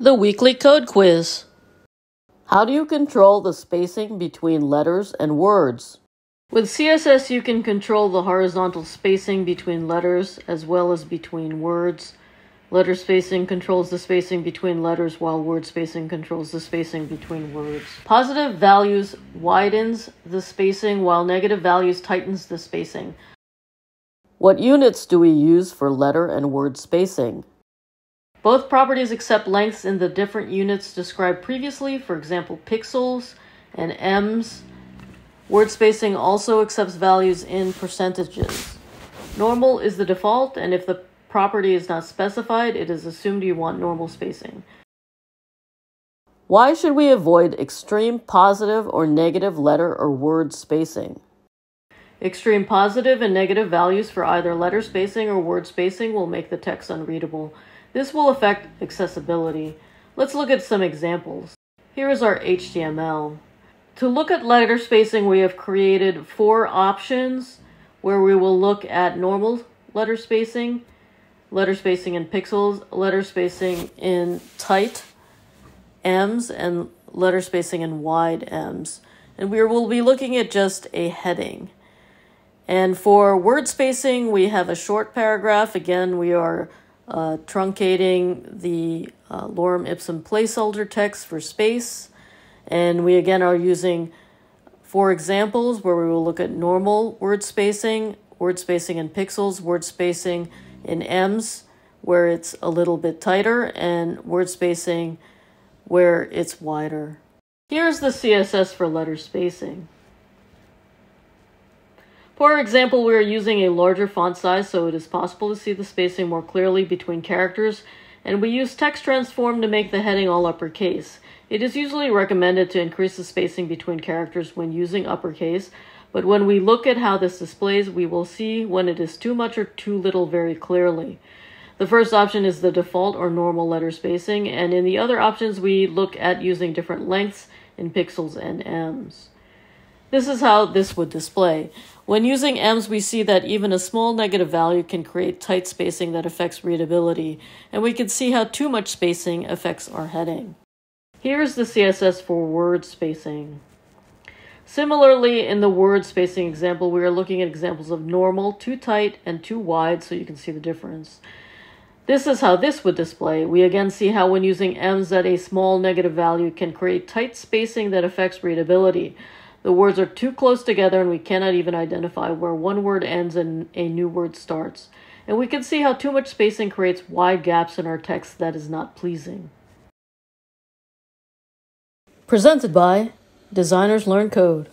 The weekly code quiz. How do you control the spacing between letters and words? With CSS, you can control the horizontal spacing between letters as well as between words. Letter spacing controls the spacing between letters, while word spacing controls the spacing between words. Positive values widens the spacing, while negative values tightens the spacing. What units do we use for letter and word spacing? Both properties accept lengths in the different units described previously, for example, pixels and ems. Word spacing also accepts values in percentages. Normal is the default, and if the property is not specified, it is assumed you want normal spacing. Why should we avoid extreme positive or negative letter or word spacing? Extreme positive and negative values for either letter spacing or word spacing will make the text unreadable. This will affect accessibility. Let's look at some examples. Here is our HTML. To look at letter spacing, we have created 4 options where we will look at normal letter spacing in pixels, letter spacing in tight ems, and letter spacing in wide ems. And we will be looking at just a heading. And for word spacing, we have a short paragraph. Again, we are truncating the lorem ipsum placeholder text for space. And we again are using 4 examples where we will look at normal word spacing in pixels, word spacing in ems, where it's a little bit tighter, and word spacing where it's wider. Here's the CSS for letter spacing. For example, we are using a larger font size so it is possible to see the spacing more clearly between characters, and we use text transform to make the heading all uppercase. It is usually recommended to increase the spacing between characters when using uppercase, but when we look at how this displays, we will see when it is too much or too little very clearly. The first option is the default or normal letter spacing, and in the other options we look at using different lengths in pixels and ems. This is how this would display. When using ems, we see that even a small negative value can create tight spacing that affects readability, and we can see how too much spacing affects our heading. Here's the CSS for word spacing. Similarly, in the word spacing example, we are looking at examples of normal, too tight, and too wide, so you can see the difference. This is how this would display. We again see how when using ems that a small negative value can create tight spacing that affects readability. The words are too close together and we cannot even identify where one word ends and a new word starts. And we can see how too much spacing creates wide gaps in our text that is not pleasing. Presented by Designers Learn Code.